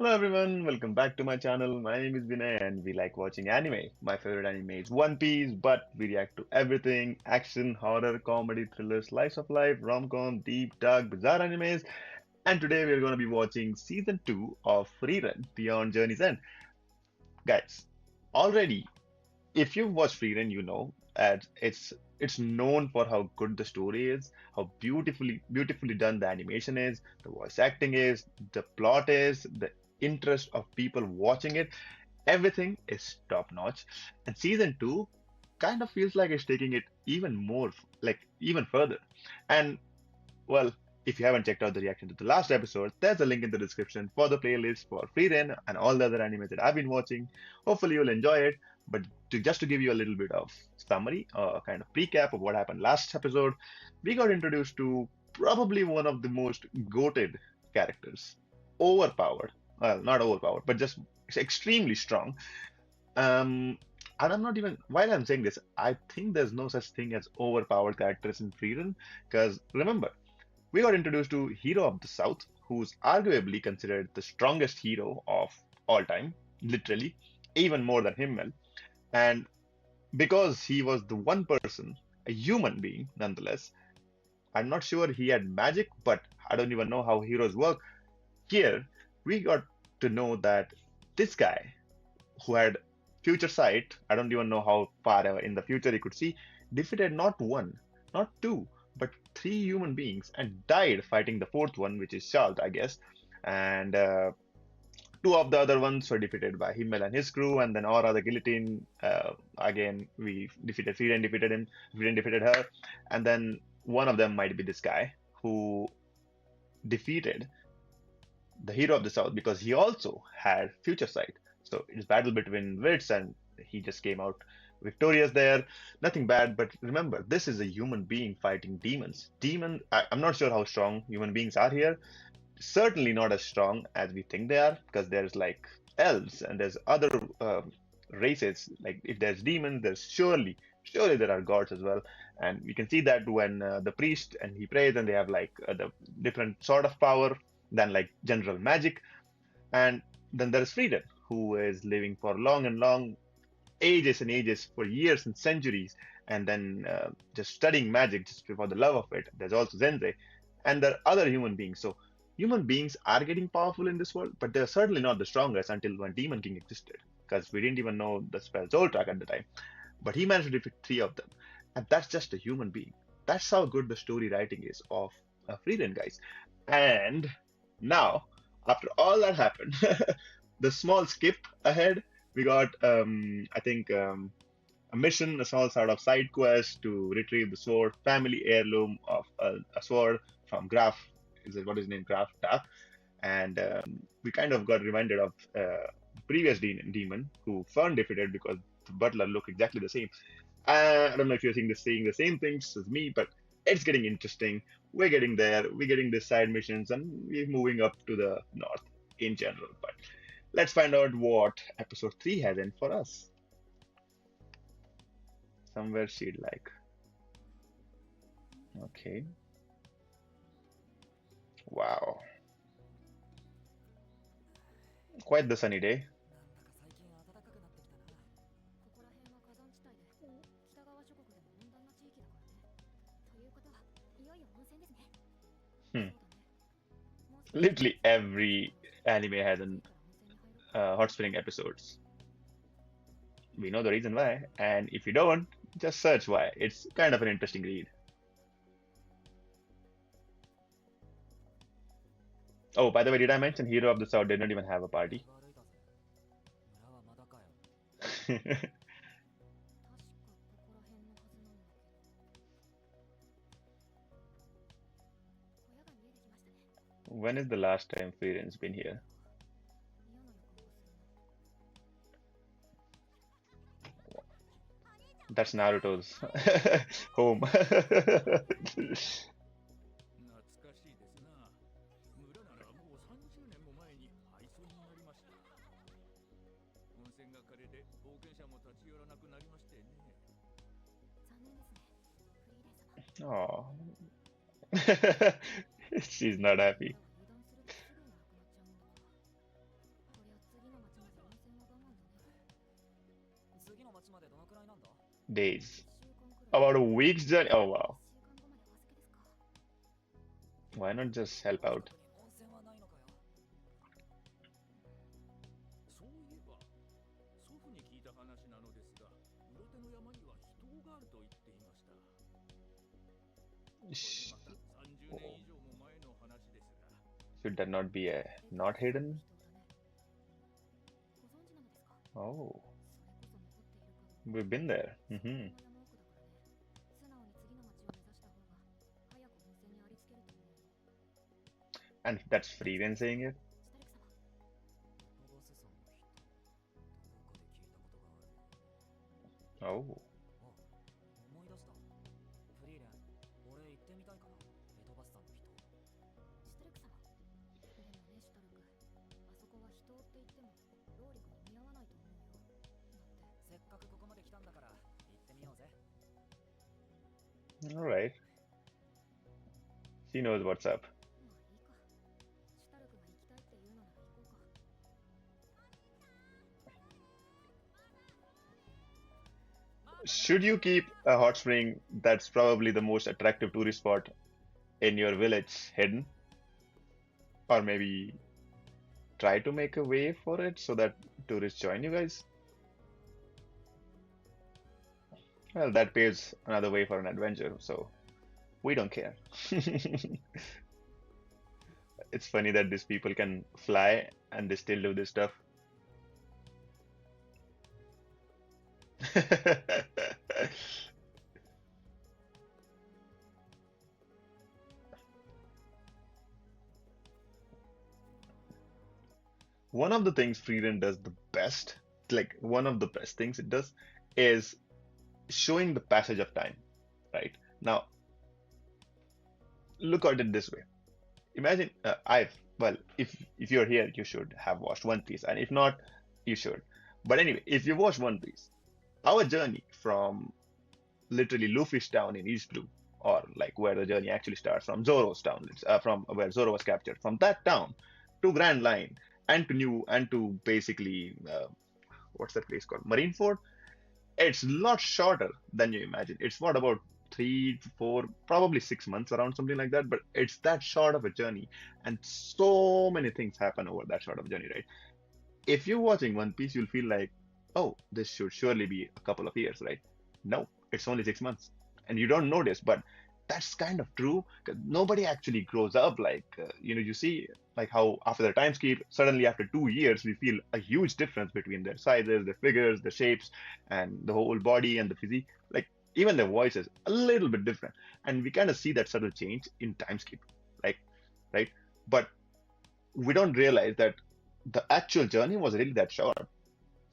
Hello everyone, welcome back to my channel. My name is Vinay and we like watching anime. My favorite anime is One Piece, but we react to everything: action, horror, comedy, thriller, slice of life, rom-com, deep, dark, bizarre animes. And today we are going to be watching season 2 of Frieren, Beyond Journey's End. Guys, already if you've watched Frieren, you know it's known for how good the story is, how beautifully done the animation is, the voice acting is, the plot is, the interest of people watching it. Everything is top notch. And season two kind of feels like it's taking it even more, like even further. And well, if you haven't checked out the reaction to the last episode, there's a link in the description for the playlist for Free Reign and all the other animes that I've been watching. Hopefully, you'll enjoy it. But just to give you a little bit of summary, kind of recap of what happened last episode, we got introduced to probably one of the most goated characters, overpowered. Well, not overpowered, but just extremely strong. Um, and I'm not even, while I'm saying this, I think there's no such thing as overpowered characters in Freedom. Because remember, we got introduced to Hero of the South, who's arguably considered the strongest hero of all time, literally, even more than Himmel. And because he was the one person, a human being nonetheless, I'm not sure he had magic, but I don't even know how heroes work. Here, we got to know that this guy, who had future sight, I don't even know how far in the future he could see, defeated not one, not two, but three human beings and died fighting the fourth one, which is Shalt, I guess. And two of the other ones were defeated by Himmel and his crew, and then Aura the guillotine. Again, we defeated Frieren, defeated him, Frieren defeated her, and then one of them might be this guy who defeated the hero of the South because he also had future sight. So it's battle between wits, and he just came out victorious there. Nothing bad, but remember, this is a human being fighting demons. I'm not sure how strong human beings are here. Certainly not as strong as we think they are, because there's like elves and there's other races. Like if there's demons, there's surely there are gods as well. And we can see that when the priest and he prays, and they have like the different sort of power than like general magic. And then there's Frieden, who is living for long and long ages and ages, for years and centuries, and then just studying magic just for the love of it. There's also Zenze, and there are other human beings. So human beings are getting powerful in this world, but they're certainly not the strongest until when Demon King existed, because we didn't even know the spell Zoltrak at the time. But he managed to defeat three of them, and that's just a human being. That's how good the story writing is of Frieden, guys. And now, after all that happened, the small skip ahead, we got, I think, a mission, a small sort of side quest to retrieve the sword, family heirloom of a sword from Graf. Is it what is his name? Graf Ta. And we kind of got reminded of the previous demon who Fern defeated because the butler looked exactly the same. I don't know if you're seeing the same things as me, but it's getting interesting. We're getting there. We're getting the side missions, and we're moving up to the north in general. But let's find out what episode 3 has in for us. Somewhere she'd like. Okay. Wow. Quite the sunny day. なんだか最近暖かくなってきたな。ここら辺は火山地帯で北側諸国でも温暖な地域だからね。ということは、いよいよ温泉ですね。そうだね。もうすぐ Literally every anime has an hot spring episodes. We know the reason why, and if you don't, just search why. It's kind of an interesting read. Oh, by the way, did I mention Hero of the South did not even have a party? だいぶ歩いたぜ。村はまだかよ。確かここら辺のはずなんだけど。小屋が見えてきましたね。When is the last time Frieren's been here? 嫌な予感がするな。That's Naruto's home. 懐かしいですな。村ならもう30年も前に廃村になりました。温泉が枯れて冒険者も立ち寄らなくなりましてね。残念ですね。フリーレン様。Oh, she's not happy. まだ油断するとすぐになくなっちゃうんだから。Days. 1週間くらい。About a week's journey. Oh wow. 1週間後までお預けですか？ Why not just help out? そういえば、祖父に聞いた話なのですが、室手の山には人があると言っていました。 Oh, まだ30年以上も前の話ですが、 should that not be a not hidden? 人だね。ご存知なのですか？ Oh, それこそ残っているかどうか。 we've been there. そこは山の奥だからね。素直に次の町を目指した方が早く温泉にありつけると思うよ。 And that's Frieren saying it. スタルク様。 Oh, シュタルク様。でもね、シュタルク。あそこは人って言っても労力の見合わないと思うよ。だって。 all right. She knows what's up. まあいいか。シュタルクが行きたいって言うのなら行こうか。 Should you keep a hot spring that's probably the most attractive tourist spot in your village hidden? Or maybe try to make a way for it so that tourists join you guys? Well, that paves another way for an adventure, so we don't care. It's funny that these people can fly and they still do this stuff. One of the things Frieren does the best, like one of the best things it does, is showing the passage of time, right? Now, look at it this way. Imagine well, if you're here, you should have watched One Piece, and if not, you should. But anyway, if you watch One Piece, our journey from literally Luffy's town in East Blue, or like where the journey actually starts from Zoro's town, from where Zoro was captured, from that town to Grand Line and to New and to basically what's that place called? Marineford. It's a lot shorter than you imagine. It's what about 3, 4, probably 6 months around something like that. But it's that short of a journey, and so many things happen over that short of a journey, right? If you're watching One Piece, you'll feel like, oh, this should surely be a couple of years, right? No, it's only 6 months, and you don't notice, but that's kind of true because nobody actually grows up like you see like how after the time skip, suddenly after 2 years, we feel a huge difference between their sizes, their figures, the shapes, and the whole body and the physique. Like even their voices, a little bit different, and we kind of see that subtle change in time skip, like right. But we don't realize that the actual journey was really that short.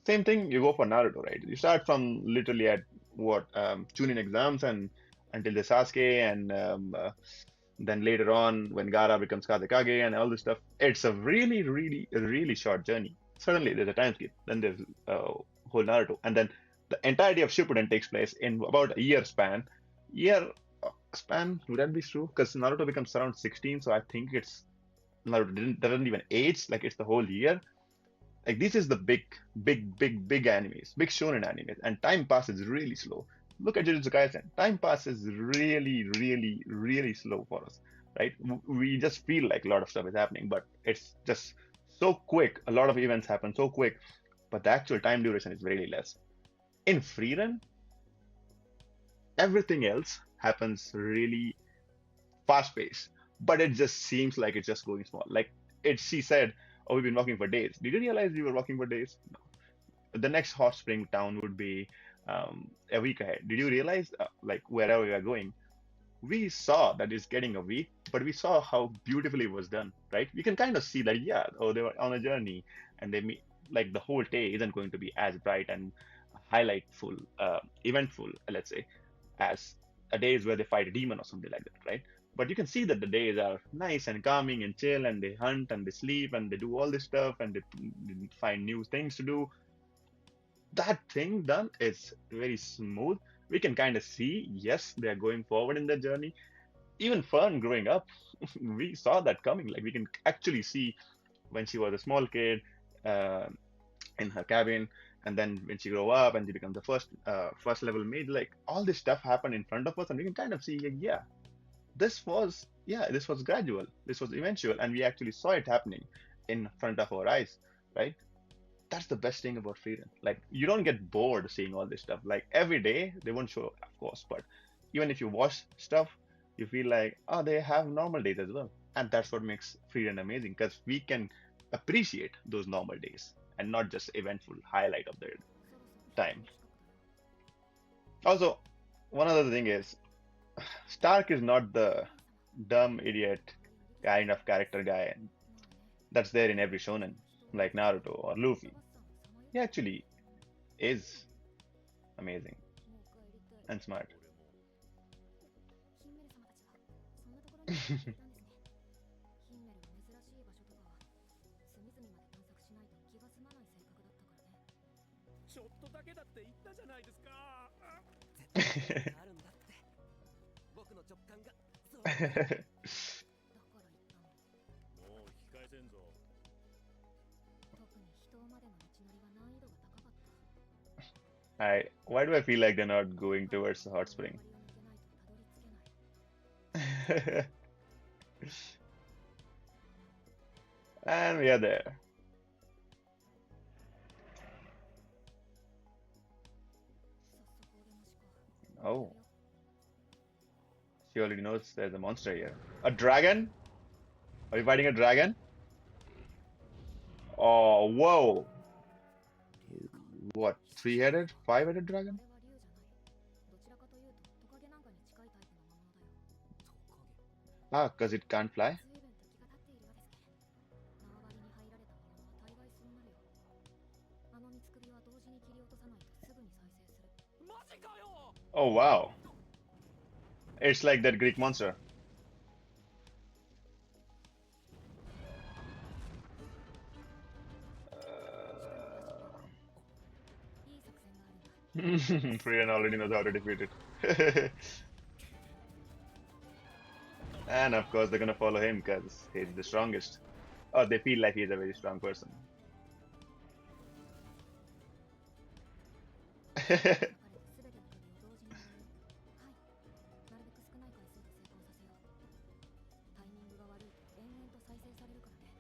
Same thing, you go for Naruto, right? You start from literally at what Chunin exams and until the Sasuke, and then later on when Gaara becomes Kazekage and all this stuff. It's a really, really, really short journey. Suddenly there's a time skip, then there's whole Naruto, and then the entirety of Shippuden takes place in about a year span. Year span, would that be true? Because Naruto becomes around 16, so I think it's Naruto doesn't even age, like it's the whole year. Like this is the big animes, big shonen animes, and time passes really slow. Look at Jujutsu Kaisen. Time passes really, really, really slow for us, right? We just feel like a lot of stuff is happening, but it's just so quick. A lot of events happen so quick, but the actual time duration is really less. In Frieren, everything else happens really fast paced, but it just seems like it's just going small. Like she said, "Oh, we've been walking for days." Did you realize we were walking for days? No. The next hot spring town would be a week ahead. Did you realize, like wherever we are going, we saw that it's getting a week, but we saw how beautifully it was done, right? We can kind of see that, yeah, oh, they were on a journey, and they meet, like the whole day isn't going to be as bright and highlightful, eventful, let's say, as a days where they fight a demon or something like that, right? But you can see that the days are nice and calming and chill, and they hunt and they sleep and they do all this stuff and they find new things to do. That thing done is very smooth. We can kind of see, yes, they are going forward in their journey. Even Fern growing up, we saw that coming. Like we can actually see when she was a small kid uh, in her cabin, And then when she grow up and she becomes the first level mage, like all this stuff happened in front of us, and we can kind of see, like, this was gradual, this was eventual, and we actually saw it happening in front of our eyes, right? That's the best thing about Frieren. Like, you don't get bored seeing all this stuff. Like, every day they won't show, of course, but even if you watch stuff, you feel like, oh, they have normal days as well. And that's what makes Frieren amazing, because we can appreciate those normal days and not just eventful highlight of their そろそろ人 time. の近くだよ。 Also, one other thing is, Stark is not the 神様、 dumb idiot あまり売りつけ kind of character guy まあね、 that's there in every shonen, 人を like Naruto or メタ Luffy. バッサーのさまよ。 He actually is amazing もう帰りたい。 and smart. ヒンメル様たちはそんなところにいたんですね。ヒンメルの珍しい場所とかは隅々まで探索しないと気が済まない性格だったからね。ちょっとだけだって言ったじゃないですか。あるんだって。僕の直感がそうだから言ったの。もう引き返せんぞ。特に人までの道のりは難易度が高かった。 Why do I feel like they're not going 彼 towards the は hot この spring? 周りを抜けないとたどり着けない。 And we are there. 早速お出ましか。 Oh, she already knows there's a monster here. A dragon? Are you fighting a dragon? Oh, whoa. What, three-headed, five-headed あれ dragon? は竜じゃない。どちらかというとトカゲなんかに近いタイプの魔物だよ。 Ah, because it can't fly? 随分敵が立っているようですね。縄張りに入られた魔物は大概そうなるよ。あの三つ首は同時に切り落とさないとすぐに再生する。マジかよ。 Oh, wow. It's like that Greek monster. いい作戦があるんだ。 Frieren already knows how to defeat it. And of course, they're gonna follow him because he's the strongest. Or they feel like he's a very strong person. 分かれて全ての首を同時にやるよ。はい。なるべく少ない回数で成功させよう。タイミングが悪いと延々と再生されるからね。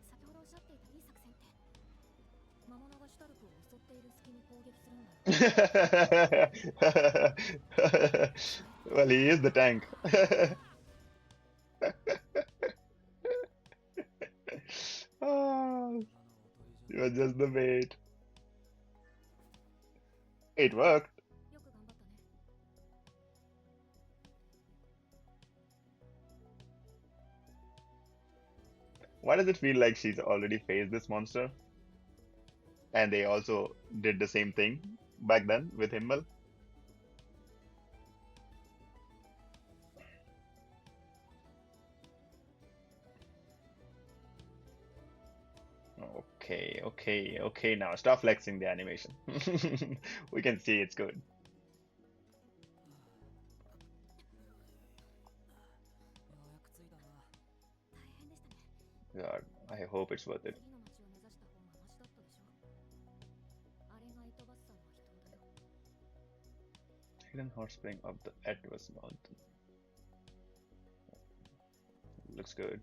先ほどおっしゃっていたいい作戦って、魔物がシュタルクを襲っている隙に攻撃するんだよ。 Well, he is the tank. Oh, you are just the bait. It worked. よく頑張ったね。 Why does it feel like she's already faced this monster? And they also did the same thing back then with Himmel? Okay, now stop flexing the animation. We can see it's good. ようやく着いたな。大変でしたね。 God, I hope it's worth it. 次の町を目指した方がマシだったでしょ。あれがエトバッサーの人だよ。 Hidden hot spring of the Atlas Mountain. Looks good.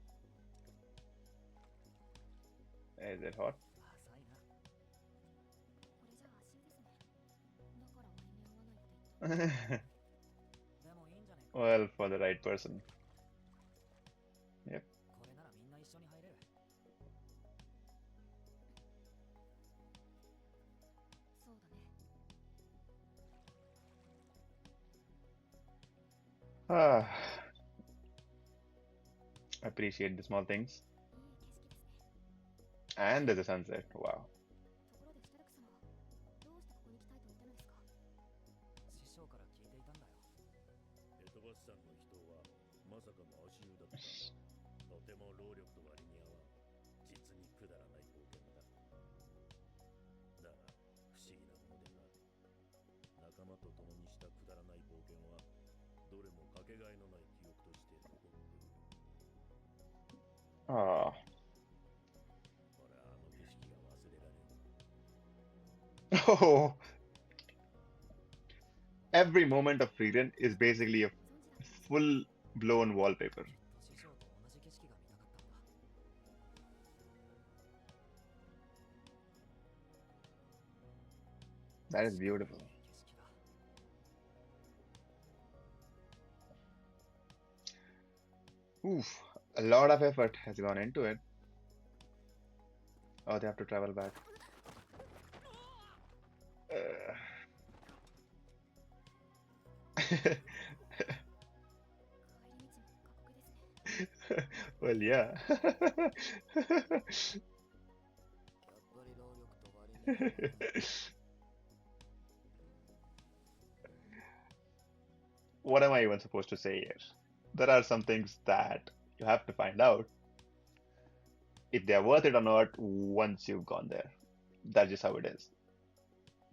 Is it hot? 浅いな。これじゃあ足湯ですね。だから俺に合わないって言った。 でもいいんじゃねえか。 Well, for the right person. Yep. これならみんな一緒に入れる。そうだね。 Ah, appreciate the small things. いい景色ですね。 And there's a sunset. Wow. ところでシュタルク様はどうしてここに来たいと言ったのですか。 師匠から聞いていたんだよ。エトバスさんの人はまさかの足湯だった。とても労力と割に合わん実にくだらない冒険だ。だが不思議なものでな、仲間と共にしたくだらない冒険はどれもかけがえのない記憶として残っている。 Ah, 俺はあの景色が忘れられ Oh, every moment of Frieren is basically a 存じだったんです。 full-blown wallpaper. 師匠と同じ景色が見たかったんだ。 That is 確かにいい beautiful. 景色だ。 Oof, a lot of effort has gone into it. Oh, they have to travel back. Uh, 帰り道も過酷ですね。 well, yeah. やっぱり労力と割に合わない。 What am I even supposed to say here? There are some things that you have to find out if they are worth it or not once you've gone there. That's just how it is.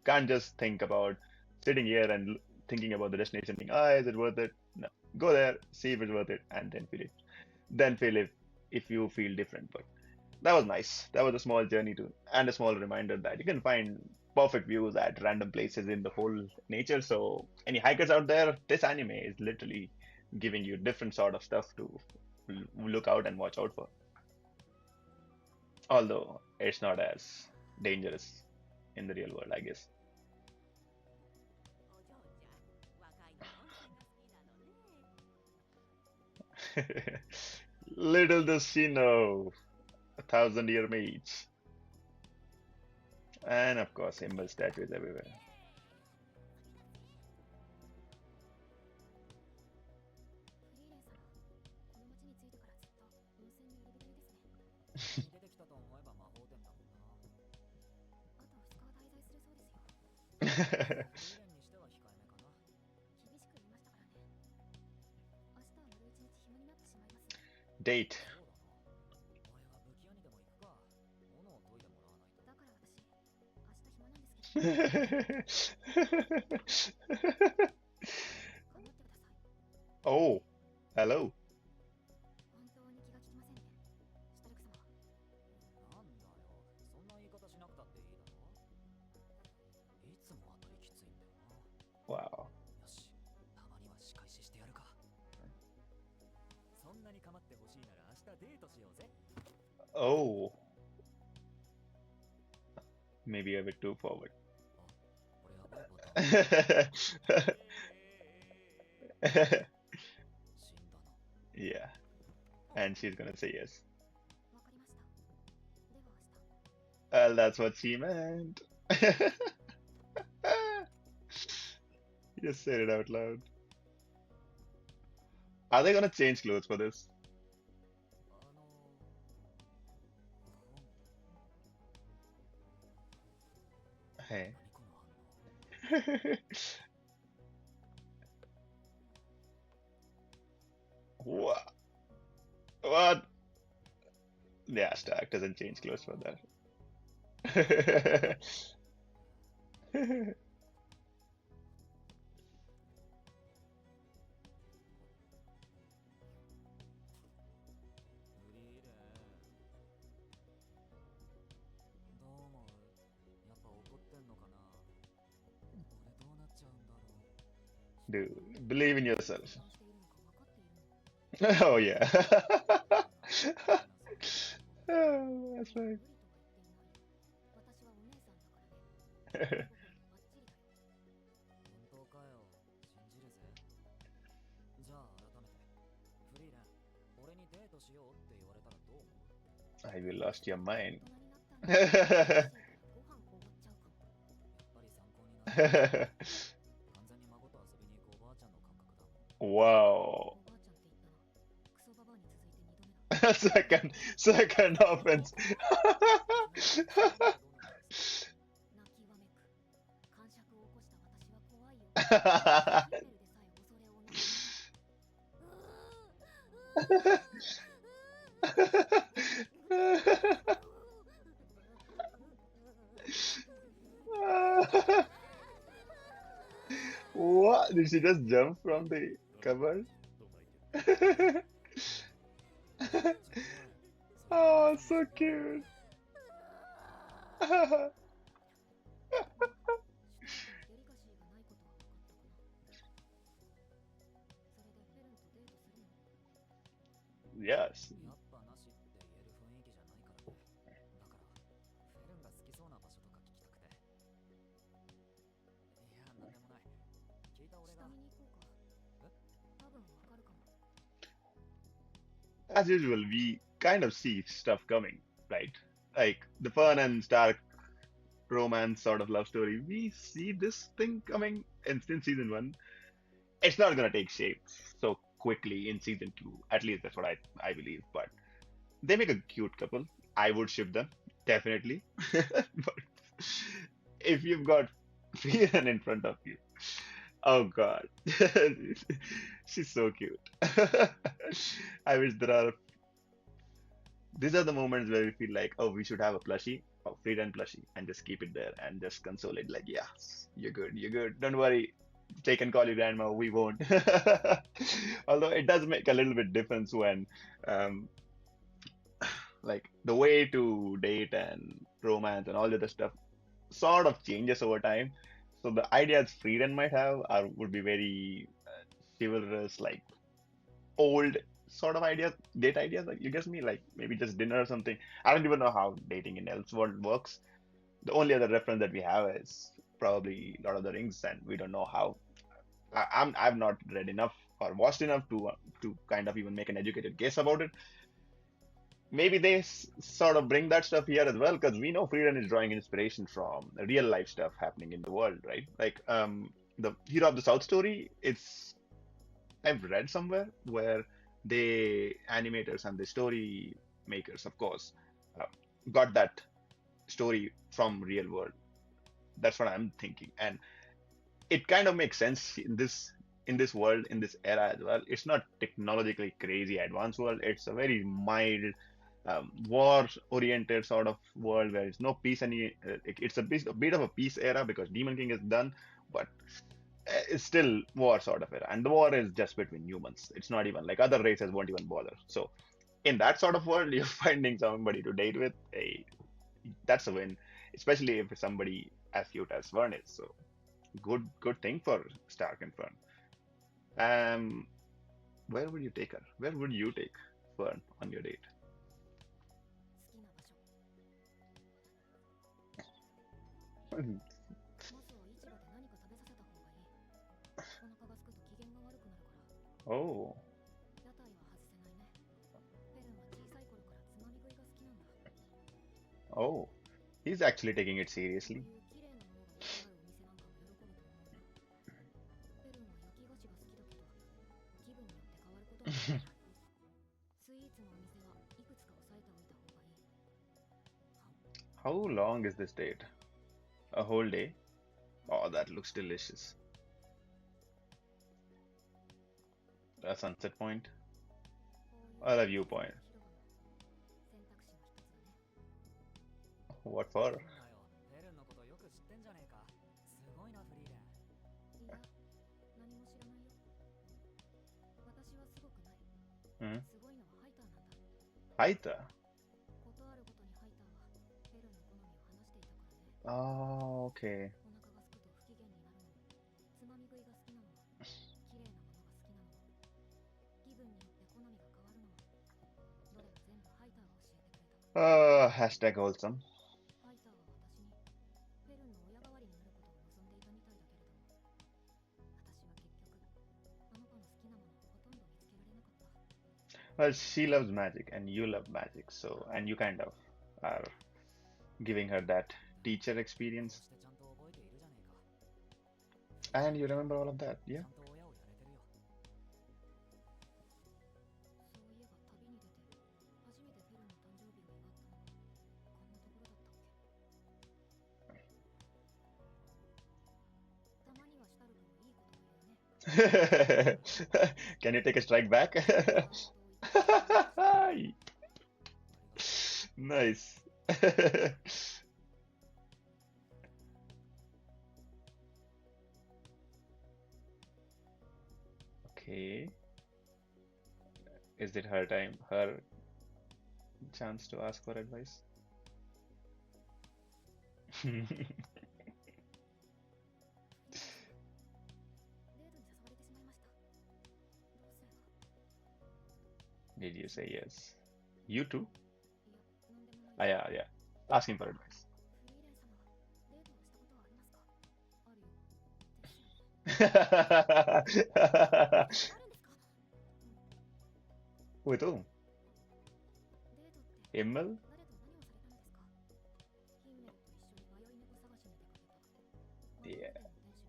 Can't just think about sitting here and thinking about the destination, thinking, ah, is it worth it? No. Go there, see if it's worth it, and then feel it. Then feel if you feel different. But that was nice. That was a small journey to, and a small reminder that you can find perfect views at random places in the whole nature. So any hikers out there, this anime is literally giving you different sort of stuff to look out and watch out for. Although it's not as dangerous in the real world, I guess. お嬢ちゃん、若いの温泉が好きなのね。 Little does she know, 1,000-year mage. And of course, symbol statues everywhere. フリーレン様、この町に着いてからずっと温泉に入り浸りですね。出てきたと思えば魔法殿だもんな。あと2日は滞在するそうですよ。フリーレンにしては控えめかな。厳しく言いましたからね。明日は丸一日暇になってしまいますね。Date. そうだな。俺は武器屋にでも行くか。斧を研いでもらわないと。だから私、明日暇なんですけど。構ってください。 Oh, hello. 本当に気が利きませんね。シュタルク様。なんだよ。そんな言い方しなくたっていいだろ。いつも当たりきついんだよな。 Wow. よし、たまには仕返ししてやるか。そんなに構ってほしいなら明日デートしようぜ。 Oh, maybe a bit too forward. これやばいパターン。死んだな。 Yeah, and she's gonna say yes. わかりました。では明日。 Well, that's what she meant. You just said it out loud. Are they gonna change clothes for this? 何 Hey. この反応。 What? What? Yeah, Stark doesn't change clothes for that. フリーレン。どう思う？やっぱ怒ってんのかな？俺どうなっちゃうんだろう。 Dude, believe in yourself. しているのか分かっているのか。 Oh yeah. ごめんなさい。 Oh, that's right. 無理とは言っていない。私はお姉さんだからね。僕もバッチリだよ。本当かよ。信じるぜ。じゃあ改めて。フリーレン、俺にデートしようって言われたらどう思う？ I will lost your 大 mind. 人になったらご飯おごっちゃうかも。やっぱり参考になる。完全に孫と遊びに行くおばあちゃんの感覚だもん。 Wow. おばあちゃんって言ったの。クソババアに続いて2度目だ。 Second offense. 泣きわめく。感触を起こした私は怖いよ。ホテルでさえ恐れをのWhat? Did she just jump from the cupboard? と巻いてる。 Oh, so cute. Yes. やっぱなしって言える雰囲気じゃないからね。だからフェルンが好きそうな場所とか聞きたくて。いや、なんでもない。聞いた俺が。下見に行こうか。多分わかるかも。As usual, we kind of see stuff coming, right? Like the Fern and Stark romance sort of love story. We see this thing coming in season one. It's not gonna take shape so quickly in season two. At least that's what I believe. But they make a cute couple. I would ship them definitely. But if you've got Frieren in front of you, oh God, she's so cute. I wish there are. These are the moments where we feel like, oh, we should have a plushie, a Frieren plushie, and just keep it there and just console it. Like, yeah, you're good, you're good. Don't worry. They can call you grandma. We won't. Although it does make a little bit difference when um, like the way to date and romance and all the other stuff sort of changes over time. So the ideas Frieden might have are would be very chivalrous, like old sort of ideas, date ideas. Like you guess me, like maybe just dinner or something. I don't even know how dating in Elseworld works. The only other reference that we have is probably Lord of the Rings, and we don't know how. I've not read enough or watched enough to kind of even make an educated guess about it. Maybe they sort of bring that stuff here as well because we know Frieden is drawing inspiration from real life stuff happening in the world, right? Like the Hero of the South story, it's I've read somewhere where the animators and the story makers, of course, uh, got that story from real world. That's what I'm thinking, and it kind of makes sense in this world in this era as well. It's not technologically crazy advanced world. It's a very mild war oriented sort of world where it's no peace any it's a bit of a peace era because Demon King is done, but it's still war sort of era, and the war is just between humans. It's not even like other races won't even bother. So in that sort of world, you're finding somebody to date with, that's a win, especially if it's somebody as cute as Vern is. So good thing for Stark and Fern. Um, where would you take her? Where would you take Fern on your date? 好きな場所。まずは市場で何か食べさせた方がいい。お腹が空くと機嫌が悪くなるから。Oh, 屋台は外せないね。フェルンは小さい頃からつまみ食いが好きなんだ。oh, he's actually taking it こういう seriously. 綺麗なものが置いてあるお店なんかも喜ぶと思う。フェルンは焼き菓子が好きだけど、気分によって変わることもあるから。スイーツのお店はいくつか押さえておいた方がいい。How long is this date? A whole day? Oh, that looks delicious. A sunset point こういう or a viewpoint. 選択肢の一つだね。 What for? なんだよ、フェルンのことよく知ってんじゃねえか。すごいな、フリーレン。いや、何も知らないよ。私はすごくない。 Hmm? すごいのはハイターなんだ。 Haita. ことあるごとにハイターはフェルンの好みを話していたからね。 Oh, okay. お腹が空くと不機嫌になるのも、つまみ食いが好きなのも、綺麗なものが好きなのも、気分によって好みが変わるのも、どれも全部ハイターが教えてくれた。 Hashtag wholesome. ハイターは私にフェルンの親代わりになることを望んでいたみたいだけれども、私は結局あの子の好きなものをほとんど見つけられなかった。 Well, she loves magic and you love magic, so and you kind of are giving her that teacher そ experience してちゃんと覚えているじゃねえか。 and you remember all of that, ち yeah? ゃんと親をやれてるよ。そういえば旅に出て初めてフェルンの誕生日を祝ったのはこんなところだったっけ。たまにはシュタルクもいいことを言うね。 Can you take a strike back? ずーっと置いてありがとう。Nice. Okay. Is it her time, her chance to ask for advice? デートに誘われてしまいました。どうすれば。Did you say yes? You too? いや、 Yeah, yeah. Asking for advice. フリーレン様はデートをしたことはありますか？あるよ。ですよね。あるんですか？ With whom? デートって Himmel? 誰と何をされたのですか？ヒンメルと一緒に迷い猫探しに出かけた。迷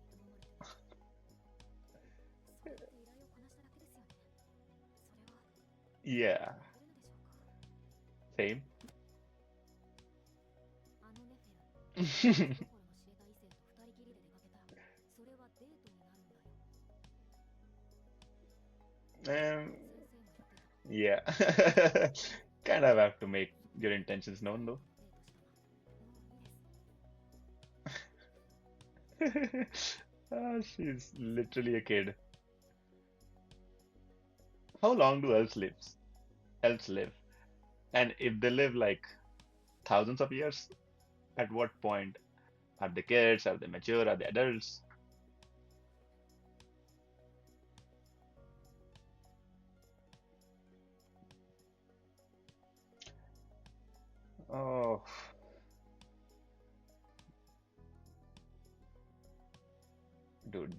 い Yeah. 店の店主に頼まれて。それって依頼をこなしただけですよね。それは Yeah. 出るのでしょうか？ Same. あのねフェルン。心の知れた異性と二人きりで出かけたら、それはデートになるんだよ。 Um, 先生も言ってた。 yeah. Kind of have to make your intentions known, though. デートしたな。もういいです。 She's literally a kid. How long do elves live? And if they live like thousands of years, at what point are they kids? Are they mature? Are they adults? Oh, dude,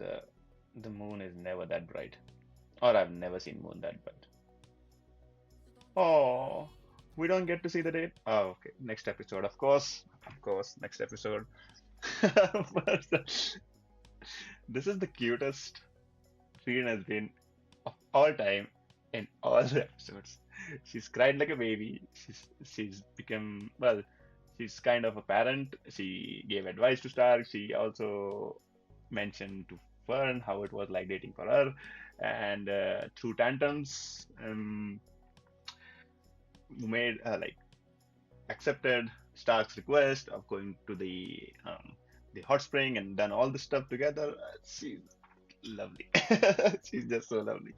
the moon is never that bright. Or I've never seen moon that bright. Oh, we don't get to see the date. Oh, okay. Next episode, of course. Of course, next episode. But this is the cutest Frieren has been of all time in all the episodes. She's cried like a baby. She's become, well, she's kind of a parent. She gave advice to Stark. She also mentioned to Fern how it was like dating for her, and through tantrums, made like accepted Stark's request of going to the hot spring and done all the stuff together. She's lovely. She's just so lovely.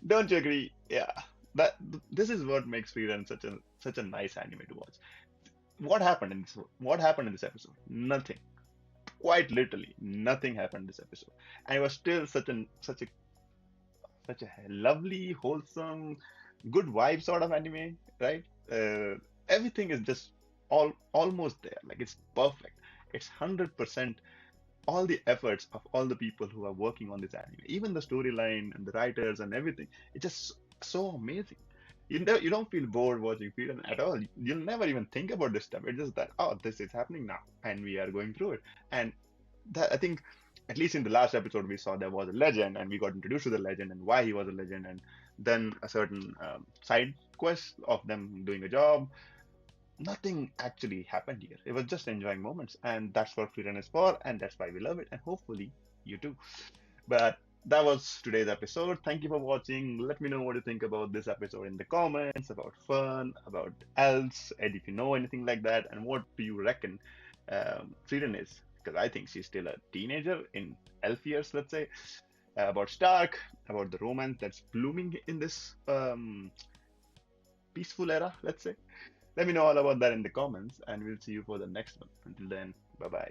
Don't you agree? Yeah. That this is what makes Frieren such a nice anime to watch. What happened in this episode? Nothing. Quite literally, nothing happened in this episode. And it was still such a lovely, wholesome, good vibe sort of anime, right? Everything is just almost there. Like it's perfect. It's 100% all the efforts of all the people who are working on this anime, even the storyline and the writers and everything. It's just so amazing. You don't feel bored watching Frieren at all. You'll never even think about this stuff. It's just that, oh, this is happening now, and we are going through it. And that I think, at least in the last episode, we saw there was a legend, and we got introduced to the legend and why he was a legend, and then a certain side quest of them doing a job. Nothing actually happened here. It was just enjoying moments, and that's what Frieren is for, and that's why we love it, and hopefully you too. But that was today's episode. Thank you for watching. Let me know what you think about this episode in the comments, about fun, about else, and if you know anything like that, and what do you reckon Frieren is? Because I think she's still a teenager in elf years, let's say. About Stark, about the romance that's blooming in this peaceful era, let's say. Let me know all about that in the comments, and we'll see you for the next one. Until then, bye bye.